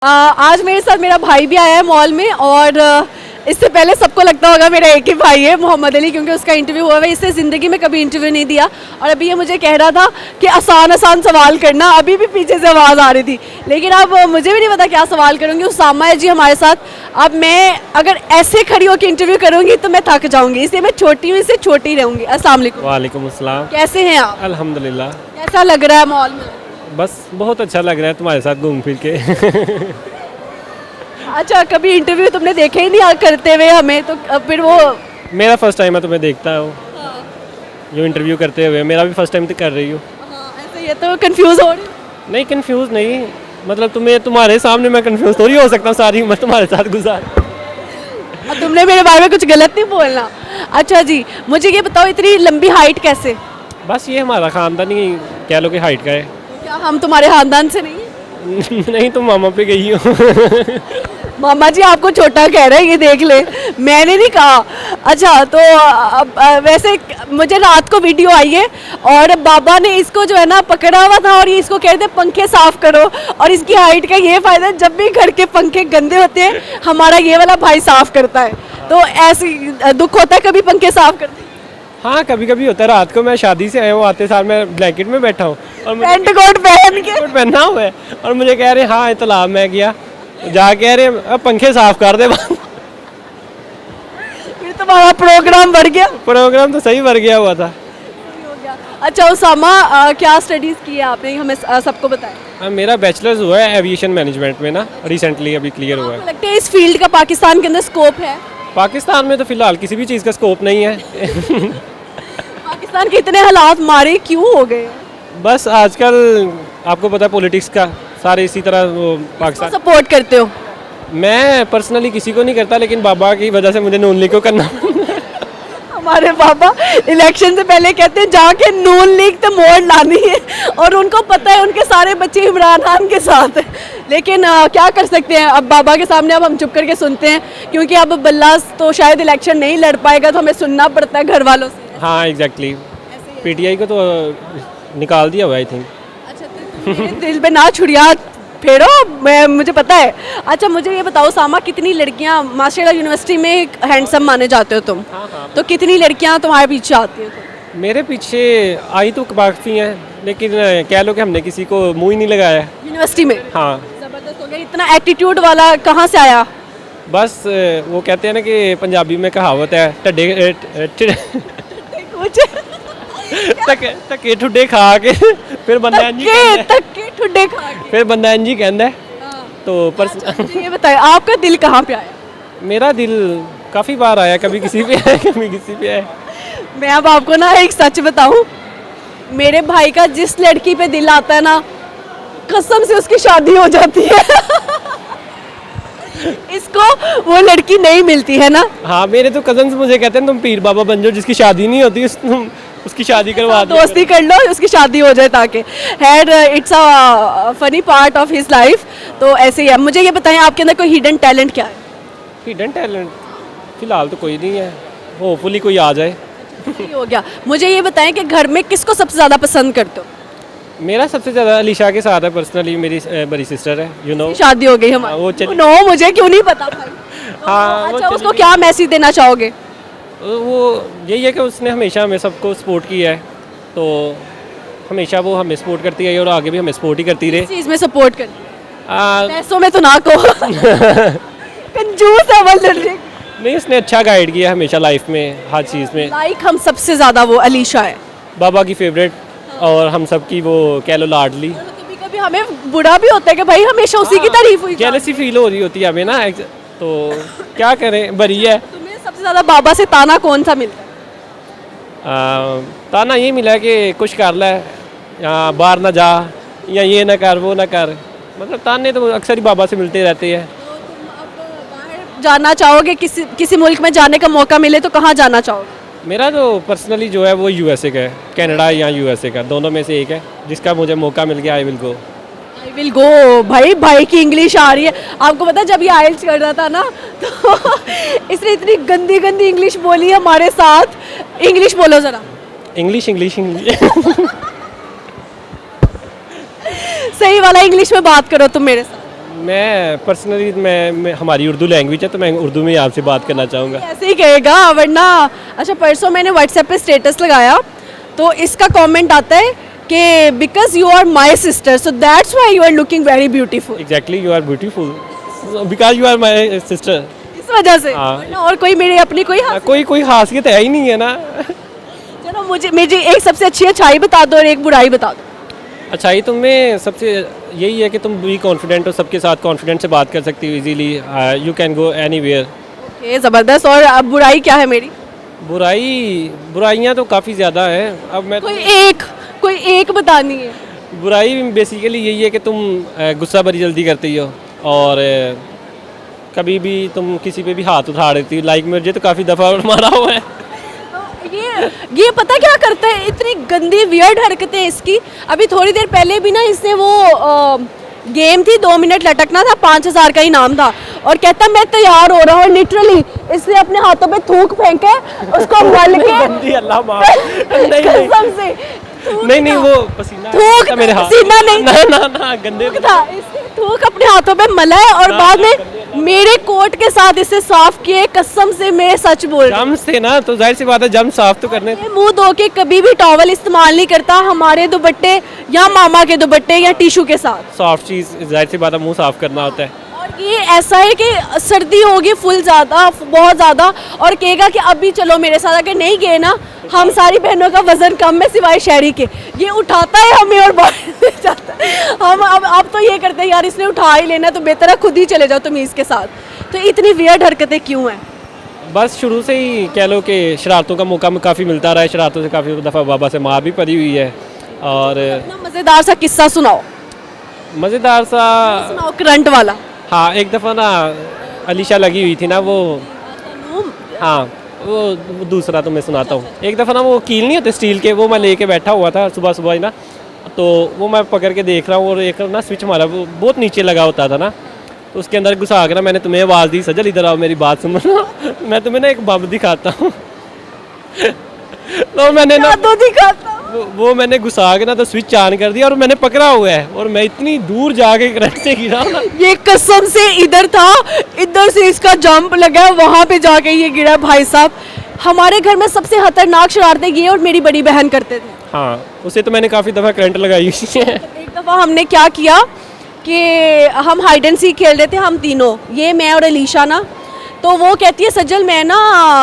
आज मेरे साथ मेरा भाई भी आया है मॉल में और इससे पहले सबको लगता होगा मेरा एक ही भाई है मोहम्मद अली, क्योंकि उसका इंटरव्यू हुआ है। इससे ज़िंदगी में कभी इंटरव्यू नहीं दिया और अभी ये मुझे कह रहा था कि आसान आसान सवाल करना। अभी भी पीछे से आवाज़ आ रही थी, लेकिन अब मुझे भी नहीं पता क्या सवाल करूँगी। उसामा है जी हमारे साथ। अब मैं अगर ऐसे खड़ी होकर इंटरव्यू करूँगी तो मैं थक जाऊँगी, इसलिए मैं छोटी हूँ, इससे छोटी रहूँगी। अस्सलाम वालेकुम। वालेकुम अस्सलाम। कैसे हैं आप? अल्हम्दुलिल्लाह। कैसा लग रहा है मॉल में? बस बहुत अच्छा लग रहा है तुम्हारे साथ घूम फिर के। अच्छा, कभी इंटरव्यू तुमने देखे ही नहीं करते हुए हमें, तो फिर वो मेरा फर्स्ट टाइम है तुम्हें देखता हूँ जो इंटरव्यू करते हुए। मेरा भी फर्स्ट टाइम तो कर रही हूँ। ऐसे ये तो कंफ्यूज हो रही हूँ। नहीं कंफ्यूज नहीं, मतलब तुम्हारे सामने मैं कंफ्यूज थोड़ी हो सकता हूँ, सारी उम्र तुम्हारे साथ गुजार। अब तुमने मेरे बारे में कुछ गलत नहीं बोलना। अच्छा जी, मुझे ये बताओ इतनी लंबी हाइट कैसे? बस ये हमारा ख़ानदानी कह लो कि हाइट का है। क्या हम तुम्हारे खानदान से नहीं हैं? नहीं तुम मामा पे गई हो। मामा जी आपको छोटा कह रहे हैं, ये देख ले, मैंने नहीं कहा। अच्छा तो वैसे मुझे रात को वीडियो आई है और बाबा ने इसको जो है ना पकड़ा हुआ था और ये इसको कहते हैं पंखे साफ करो, और इसकी हाइट का ये फ़ायदा है जब भी घर के पंखे गंदे होते हैं हमारा ये वाला भाई साफ करता है। तो ऐसे दुख होता है कभी पंखे साफ करते? हाँ कभी कभी होता है। रात को मैं शादी से आया हूँ, आते साल मैं ब्लैंकेट में बैठा हूँ और पेंट कोट पहन के कोट पहना हुआ है और मुझे कह रहे हैं हाँ तालाब में गया, जा कह रहे अब पंखे साफ कर दे। फिर तुम्हारा प्रोग्राम बढ़ गया। प्रोग्राम तो सही बढ़ गया हुआ था। अच्छा उसामा, क्या स्टडीज़ की है आपने, हमें सबको बताया। मेरा बैचलर्स हुआ है एविएशन मैनेजमेंट में ना, रिसेंटली अभी क्लियर हुआ है। लगता है इस फील्ड का पाकिस्तान के अंदर स्कोप है? पाकिस्तान में तो फिलहाल किसी भी चीज़ का स्कोप नहीं है। पाकिस्तान के इतने हालात मारे क्यों हो गए? बस आजकल आपको पता है पॉलिटिक्स का, सारे इसी तरह वो पाकिस्तान। सपोर्ट करते हो? मैं पर्सनली किसी को नहीं करता, लेकिन बाबा की वजह से मुझे नून लीग को करना। हमारे पापा इलेक्शन से पहले कहते हैं जाके नून लीग तो मोड़ लानी है, और उनको पता है उनके सारे बच्चे इमरान खान के साथ हैं। लेकिन क्या कर सकते हैं, अब बाबा के सामने अब हम चुप करके सुनते हैं, क्योंकि अब बल्लास तो शायद इलेक्शन नहीं लड़ पाएगा, तो हमें सुनना पड़ता है घर वालों से। हाँ एग्जैक्टली, पीटीआई को तो निकाल दिया हुआ आई थिंक। अच्छा तो मेरे दिल पे ना छुड़िया फेरो, मैं मुझे पता है। अच्छा मुझे ये बताओ सामा, कितनी लड़कियां माशाल्लाह यूनिवर्सिटी में हैंडसम माने जाते हो तुम? हाँ। तो कितनी लड़कियां तुम्हारे पीछे आती हैं? मेरे पीछे आई तो काफ़ी हैं, लेकिन कह लो कि हमने किसी को मुँह ही नहीं लगाया। यूनिवर्सिटी में? हाँ। जबरदस्त हो गया। इतना एटीट्यूड वाला कहाँ से आया? बस वो कहते हैं ना कि पंजाबी में कहावत है टड्डे कुछ धक्के ठुड्डे खा के फिर बंदा इंजी धक्के ठुड्डे खा के फिर बंदा इंजी कहता है। तो ये बताइए आपका दिल कहाँ पे आया? मेरा दिल काफ़ी बार आया, कभी किसी पे आया कभी किसी पे आया। मैं अब आपको ना एक सच बताऊं, मेरे भाई का जिस लड़की पे दिल आता है ना, कसम से उसकी शादी हो जाती है। इसको वो लड़की नहीं मिलती है ना। हाँ मेरे तो कजन्स मुझे कहते हैं तुम पीर बाबा बन जाओ, जिसकी शादी नहीं होती तुम उसकी शादी करवा दो, दोस्ती कर लो, उसकी शादी हो जाए ताकि had it's a funny part of his life. तो ऐसे ही है। मुझे ये बताएं आपके अंदर कोई हिडन टैलेंट क्या है? हिडन टैलेंट फिलहाल तो कोई नहीं है, होपफुली कोई आ जाए। सही हो गया। मुझे ये बताएं कि घर में किसको सबसे ज़्यादा पसंद करते हो? मेरा सबसे ज़्यादा अलीशा के साथ है पर्सनली, मेरी बड़ी सिस्टर है, यू नो। शादी हो गई हमारी। वो चली- नो मुझे क्यों नहीं पता भाई। हाँ अच्छा उसको क्या मैसेज देना चाहोगे? वो यही है कि उसने हमेशा हमें सबको सपोर्ट किया है, तो हमेशा वो हमें सपोर्ट करती है और आगे भी हमें सपोर्ट ही करती रहे। इस चीज़ में सपोर्ट कर, पैसों में तो ना कहो। कंजूस है वो लड़की। नहीं उसने अच्छा गाइड किया हमेशा लाइफ में, हर चीज़ में। लाइक हम सबसे ज़्यादा वो अलीशा है, बाबा की फेवरेट और हम सब की वो कह लो लाडली। कभी कभी हमें बुरा भी होता है कि भाई हमेशा उसी की तारीफ हुई। जेलसी फील हो रही होती है हमें ना, तो क्या करें, बरी है। तुम्हें सबसे ज़्यादा बाबा से ताना कौन सा मिलता है? ताना ये मिला है कि कुछ कर ले, या बाहर ना जा, या ये ना कर वो ना कर, मतलब ताने तो अक्सर ही बाबा से मिलते रहते हैं। तो तुम अब बाहर जाना चाहोगे, किसी मुल्क में जाने का मौका मिले तो कहाँ जाना चाहोगे? मेरा तो पर्सनली जो है वो यूएसए का है, कनाडा या यूएसए का, दोनों में से एक है। जिसका मुझे मौका मिल गया I will go. I will go. भाई की इंग्लिश आ रही है। आपको पता है जब ये आइल्स कर रहा था ना, तो इसने इतनी गंदी गंदी इंग्लिश बोली हमारे साथ। इंग्लिश बोलो ज़रा। English English English. सही वाला इंग्लिश में बात करो तुम मेरे साथ। मैं पर्सनली मैं हमारी उर्दू लैंग्वेज है तो मैं उर्दू में ही आपसे बात करना चाहूँगा। ऐसे ही कहेगा वरना। अच्छा, परसों मैंने व्हाट्सएप पे स्टेटस लगाया तो इसका कमेंट आता है कि because you are my sister so that's why you are looking very beautiful. Exactly, you are beautiful because you are my sister. इस वजह से हाँ। वरना और कोई मेरी अपनी कोई कोई खासियत है ही नहीं है ना। चलो मुझे एक सबसे अच्छी अच्छाई बता दो और एक बुराई बता दो। अच्छाई तुम में सबसे यही है कि तुम भी कॉन्फिडेंट हो, सबके साथ कॉन्फिडेंट से बात कर सकती हो easily, you can go anywhere. Okay, ज़बरदस्त। और अब बुराई क्या है मेरी? बुराइयाँ तो काफ़ी ज़्यादा है। अब मैं कोई एक बतानी है। बुराई बेसिकली यही है कि तुम गुस्सा बड़ी जल्दी करती हो और कभी भी तुम किसी पे भी हाथ उठा देती हो। लाइक मुझे तो काफ़ी दफ़ा मारा हुआ है। ये पता क्या करता है, इतनी गंदी वियर्ड हरकतें इसकी। अभी थोड़ी देर पहले भी ना इसने वो गेम थी 2 मिनट लटकना था, 5000 का इनाम था और कहता मैं तैयार हो रहा हूँ। लिटरली इसने अपने हाथों पे थूक फेंके, उसको मल के अल्लाह माफ। कसम से नहीं वो पसीना थूक, मेरे हाथ, पसीना नहीं ना गंदे था। इसने थूक अपने हाथों पे मला है और बाद में मेरे कोट के साथ इसे साफ किए। कसम से मैं सच बोल रही हूँ। जम्स थे ना तो जाहिर सी बात है जम साफ तो करने। ये मुंह धो के कभी भी टॉवल इस्तेमाल नहीं करता हमारे दुपट्टे या मामा के दुपट्टे या टिशू के साथ। सॉफ्ट चीज़ जाहिर सी बात है मुंह साफ करना होता है। और ये ऐसा है कि सर्दी होगी फुल ज़्यादा, बहुत ज़्यादा, और कहेगा कि अभी चलो मेरे साथ। अगर नहीं गए ना, हम सारी बहनों का वजन कम है सिवाय शहरी के, ये उठाता है हमें और बाहर ले जाता है। हम अब तो ये करते हैं यार इसने उठा ही लेना तो बेहतर है खुद ही चले जाओ तमीज़ के साथ। तो इतनी वियर्ड हरकतें क्यों हैं? बस शुरू से ही कह लो कि शरारतों का मौका काफ़ी मिलता रहा है। शरारतों से काफ़ी दफ़ा बाबा से मार भी पड़ी हुई है। और अपना मज़ेदार सा किस्सा सुनाओ। मज़ेदार सा सुनाओ, करंट वाला। हाँ, एक दफ़ा ना अलीशा लगी हुई थी ना वो, हाँ वो दूसरा तो मैं सुनाता हूँ। एक दफ़ा ना वो कील नहीं होते स्टील के, वो मैं लेके बैठा हुआ था सुबह सुबह ही ना, तो वो मैं पकड़ के देख रहा हूँ और एक ना स्विच मारा, वो बहुत नीचे लगा होता था ना, तो उसके अंदर घुसा कर ना मैंने तुम्हें आवाज़ दी, सजल इधर आओ मेरी बात सुनो। मैं तुम्हें ना एक बम दिखाता हूँ। तो मैंने ना दिखाता वो मैंने घुसा के ना तो स्विच ऑन कर दिया और मैंने पकड़ा हुआ है और मैं इतनी दूर जाके करंट से गिरा ना। ये कसम से इधर था, इधर से इसका जंप लगा, वहां पे जाके ये गिरा। भाई साहब, हमारे घर में सबसे खतरनाक शरारतें ये और मेरी बड़ी बहन करते थे। हाँ, उसे तो मैंने काफ़ी दफ़ा करंट लगाई है। एक दफ़ा हमने क्या किया कि हम हाइड एंड सीक खेल रहे थे, हम तीनों, ये मैं और अलीशा ना, तो वो कहती है सज्जल मैं ना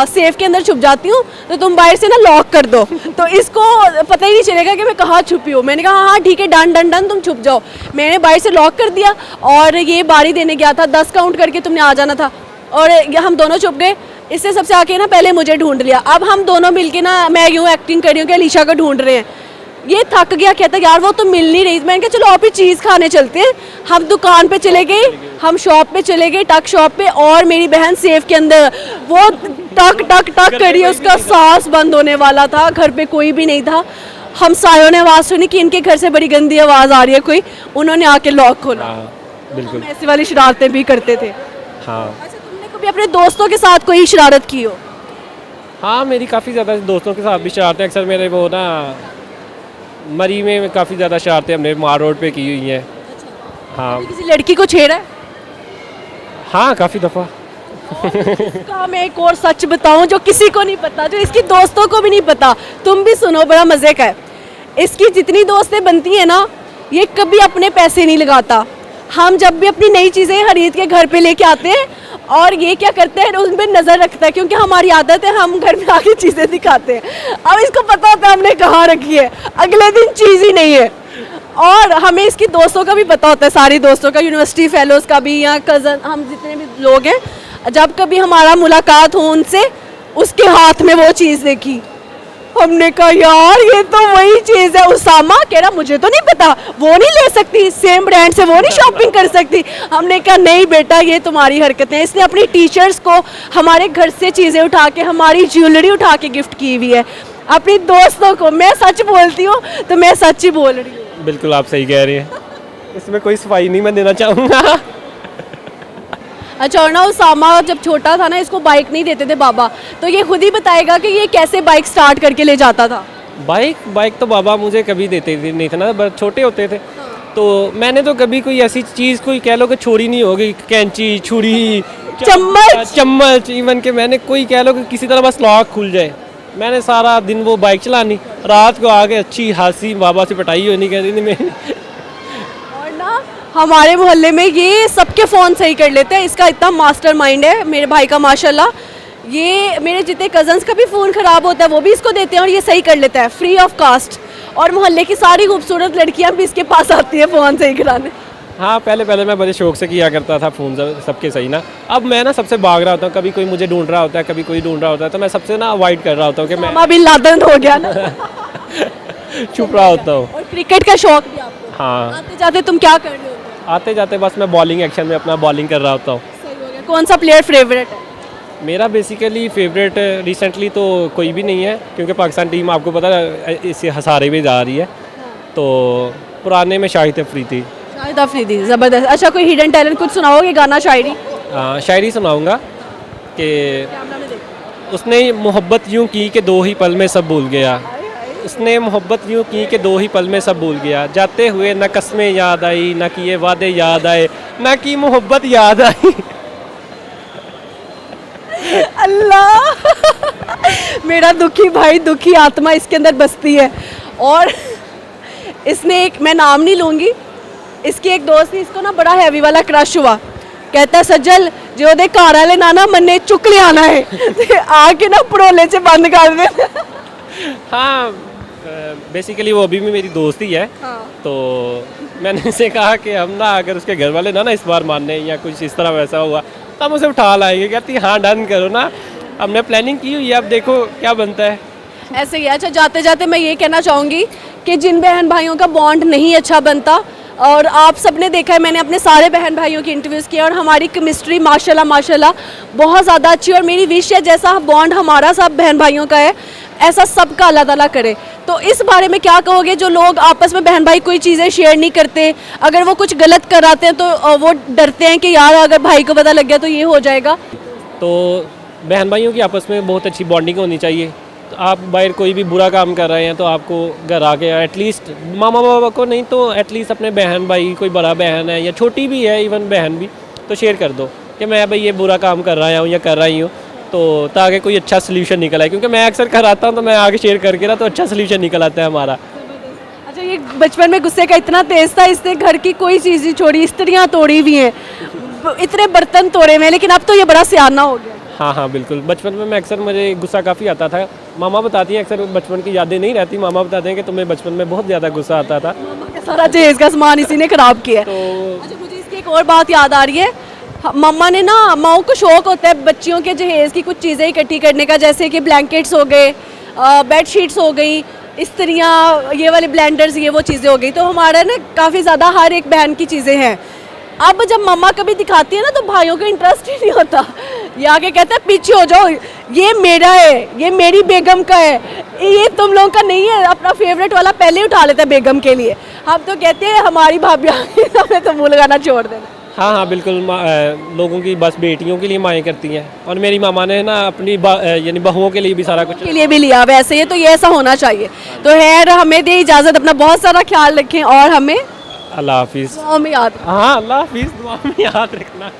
सेफ के अंदर छुप जाती हूँ तो तुम बाहर से ना लॉक कर दो, तो इसको पता ही नहीं चलेगा कि मैं कहाँ छुपी हूँ। मैंने कहा हाँ ठीक है, डन डन डन, तुम छुप जाओ। मैंने बाहर से लॉक कर दिया और ये बारी देने गया था, 10 काउंट करके तुमने आ जाना था, और हम दोनों छुप गए। इससे सबसे आके ना पहले मुझे ढूंढ लिया। अब हम दोनों मिलके ना, मैं यूँ एक्टिंग कर रही हूँ कि अलीशा को ढूंढ रहे हैं। ये थक गया, कहता यार वो तो मिल नहीं रही। मैंने कहा चलो आप ही चीज़ खाने चलते हैं। हम दुकान पे चले गए, हम शॉप पे चले गए, टक शॉप पे, और मेरी बहन सेफ के अंदर वो टक टक टक करी, उसका सांस बंद होने वाला था। घर पे कोई भी नहीं था। हम सायों ने आवाज़ सुनी कि इनके घर से बड़ी गंदी आवाज़ आ रही है कोई, उन्होंने आके लॉक खोला। हाँ बिल्कुल। हम ऐसी वाली शरारतें भी करते थे। हाँ अच्छा, तुमने कभी अपने दोस्तों के साथ कोई शरारत की हो? हाँ, मेरी काफ़ी ज़्यादा दोस्तों के साथ भी शरारतें, अक्सर मेरे वो ना मरी में काफ़ी ज़्यादा शरारतें हमने मार रोड पे की हुई हैं। हाँ किसी लड़की को छेड़ा है? हाँ, काफ़ी दफ़ा। इसका मैं एक और सच बताऊं जो किसी को नहीं पता, जो इसकी दोस्तों को भी नहीं पता, तुम भी सुनो, बड़ा मज़े का है। इसकी जितनी दोस्तें बनती हैं ना, ये कभी अपने पैसे नहीं लगाता। हम जब भी अपनी नई चीज़ें खरीद के घर पे लेके आते हैं और ये क्या करते हैं, उन पर नज़र रखता है, क्योंकि हमारी आदत है हम घर में आके चीज़ें दिखाते हैं। अब इसको पता होता है हमने कहाँ रखी है, अगले दिन चीज़ ही नहीं है। और हमें इसकी दोस्तों का भी पता होता है, सारी दोस्तों का, यूनिवर्सिटी फेलोज़ का भी, या कज़न, हम जितने भी लोग हैं, जब कभी हमारा मुलाकात हो उनसे, उसके हाथ में वो चीज़ देखी, हमने कहा यार ये तो वही चीज़ है। उसामा कह रहा मुझे तो नहीं पता, वो नहीं ले सकती, सेम ब्रांड से वो नहीं शॉपिंग कर सकती। हमने कहा नहीं बेटा, ये तुम्हारी हरकतें। इसने अपनी टीचर्स को हमारे घर से चीज़ें उठा के, हमारी ज्वेलरी उठा के गिफ्ट की हुई है अपनी दोस्तों को। मैं सच बोलती हूँ तो मैं सच ही बोल रही हूँ। बिल्कुल आप सही कह रही हैं, इसमें कोई सफाई नहीं मैं देना चाहूँगा। अच्छा, और ना उसामा जब छोटा था ना, इसको बाइक नहीं देते थे बाबा, तो ये खुद ही बताएगा कि ये कैसे बाइक स्टार्ट करके ले जाता था। बाइक तो बाबा मुझे कभी देते नहीं थे ना, छोटे होते थे, तो मैंने तो कभी कोई ऐसी चीज़ कोई कह लो कि छोड़ी नहीं होगी, कैंची, छुरी, चम्मच, इवन के मैंने कोई कह लो कि किसी तरह बस लॉक खुल जाए, मैंने सारा दिन वो बाइक चलानी, रात को आके अच्छी हासी बाबा से पटाई हुई नहीं, कहती नहीं मैं। और ना हमारे मोहल्ले में ये सबके फ़ोन सही कर लेते हैं, इसका इतना मास्टरमाइंड है मेरे भाई का माशाल्लाह। ये मेरे जितने कजन्स का भी फ़ोन ख़राब होता है वो भी इसको देते हैं और ये सही कर लेता है फ्री ऑफ कास्ट। और मोहल्ले की सारी खूबसूरत लड़कियां भी इसके पास आती है फ़ोन सही कराने। हाँ, पहले मैं बड़े शौक से किया करता था फ़ोन सबके सही ना। अब मैं ना सबसे भाग रहा होता हूँ, कभी कोई मुझे ढूंढ रहा होता है, कभी कोई ढूंढ रहा होता है, तो मैं सबसे ना अवॉइड कर रहा होता हूँ कि मैं मामा बिन लादेन हो गया ना। छुप रहा होता हूँ। और क्रिकेट का शौक भी आपको? हाँ, आते जाते तुम क्या कर रहे हो? आते जाते बस मैं बॉलिंग एक्शन में अपना बॉलिंग कर रहा होता हूँ। सही हो गया। कौन सा प्लेयर फेवरेट है? मेरा बेसिकली फेवरेट रिसेंटली तो कोई भी नहीं है, क्योंकि पाकिस्तान टीम आपको पता है इसे हसारे में जा रही है, तो पुराने में शाहिद अफरीदी थी। शाहिद अफरीदी ज़बरदस्त। अच्छा, कोई हिडन टैलेंट कुछ सुनाओगे, गाना, शायरी? शायरी सुनाऊंगा कि उसने मोहब्बत यूं की कि 2 ही पल में सब भूल गया, उसने मोहब्बत यूं की कि 2 ही पल में सब भूल गया, जाते हुए न कस्में याद आई, न किए वादे याद आए, न की मोहब्बत याद आई। अल्लाह। मेरा दुखी भाई, दुखी आत्मा इसके अंदर बसती है। और इसने एक, मैं नाम नहीं लूँगी, इसकी एक दोस्त थी, इसको ना बड़ा हैवी वाला क्रश हुआ, कहता सज्जल जो दे घर वाले ना ना मन्ने चुक ले आना है, आके ना पड़ोले से बंद कर दे। हाँ, बेसिकली वो अभी भी मेरी दोस्त ही है। हाँ। तो मैंने इसे कहा कि हम ना अगर उसके घर वाले ना इस बार मानने या कुछ इस तरह वैसा हुआ तो हम उसे उठा लाएंगे। कहती हाँ डन करो ना, हमने प्लानिंग की हुई है, अब देखो क्या बनता है। ऐसे ही। अच्छा, जाते जाते मैं ये कहना चाहूँगी कि जिन बहन भाइयों का बॉन्ड नहीं अच्छा बनता, और आप सबने देखा है, मैंने अपने सारे बहन भाइयों की इंटरव्यूज़ किए और हमारी केमिस्ट्री माशाल्लाह बहुत ज़्यादा अच्छी, और मेरी विश है जैसा बॉन्ड हमारा सब बहन भाइयों का है ऐसा सबका अल्लाह ताला करे। तो इस बारे में क्या कहोगे, जो लोग आपस में बहन भाई कोई चीज़ें शेयर नहीं करते, अगर वो कुछ गलत कराते हैं तो वो डरते हैं कि यार अगर भाई को पता लग गया तो ये हो जाएगा? तो बहन भाइयों की आपस में बहुत अच्छी बॉन्डिंग होनी चाहिए। तो आप बाहर कोई भी बुरा काम कर रहे हैं तो आपको घर आके एटलीस्ट मामा बाबा को नहीं तो एटलीस्ट अपने बहन भाई, कोई बड़ा बहन है या छोटी भी है, इवन बहन भी, तो शेयर कर दो कि मैं भाई ये बुरा काम कर रहा हूँ या कर रही हूँ, तो ताकि कोई अच्छा सोल्यूशन निकल आए। क्योंकि मैं अक्सर कराता हूँ तो मैं आगे शेयर करके ना तो अच्छा सोल्यूशन निकल आता है हमारा। अच्छा, ये बचपन में गुस्से का इतना तेज था, इसने घर की कोई चीज़ नहीं छोड़ी, स्त्रियाँ तोड़ी भी हैं, इतने बर्तन तोड़े हुए, लेकिन अब तो ये बड़ा सियाना हो गया। हाँ, बिल्कुल। बचपन में मैं अक्सर, मुझे गुस्सा काफ़ी आता था। मामा बताती हैं, अक्सर बचपन की यादें नहीं रहती, मामा बताते हैं कि तुम्हें बचपन में बहुत ज़्यादा गुस्सा आता था। सारा जहेज का सामान इसी ने खराब किया है। तो अच्छा, मुझे इसकी एक और बात याद आ रही है। मम्मा ने ना, माओ को शौक होता है बच्चियों के जहेज की कुछ चीज़ें इकट्ठी करने का, जैसे कि ब्लैंकेट्स हो गए, बेड शीट्स हो गई, इस्त्रियाँ, ये वाले ब्लेंडर्स, ये वो चीज़ें हो गई। तो हमारा ना काफ़ी ज़्यादा हर एक बहन की चीज़ें हैं। अब जब मम्मा कभी दिखाती है ना तो भाइयों को इंटरेस्ट ही नहीं होता, ये आके कहता है पीछे हो जाओ, ये मेरा है, ये मेरी बेगम का है, ये तुम लोगों का नहीं है। अपना फेवरेट वाला पहले ही उठा लेता है बेगम के लिए। हम तो कहते हैं हमारी भाभी हमें तो मुँह लगाना छोड़ देना। हाँ, बिल्कुल। लोगों की बस बेटियों के लिए माएँ करती हैं, और मेरी मामा ने ना अपनी यानी बहुओं के लिए भी सारा कुछ के लिए भी लिया वैसे, ये तो ये ऐसा होना चाहिए। तो खैर, हमें दे इजाज़त, अपना बहुत सारा ख्याल रखें और हमें अल्लाह हाफिज़। दुआ में याद रखें। हाँ, अल्लाह हाफिज़, दुआ में याद रखना।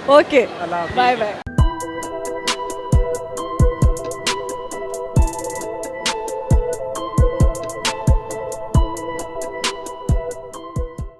Okay, bye bye.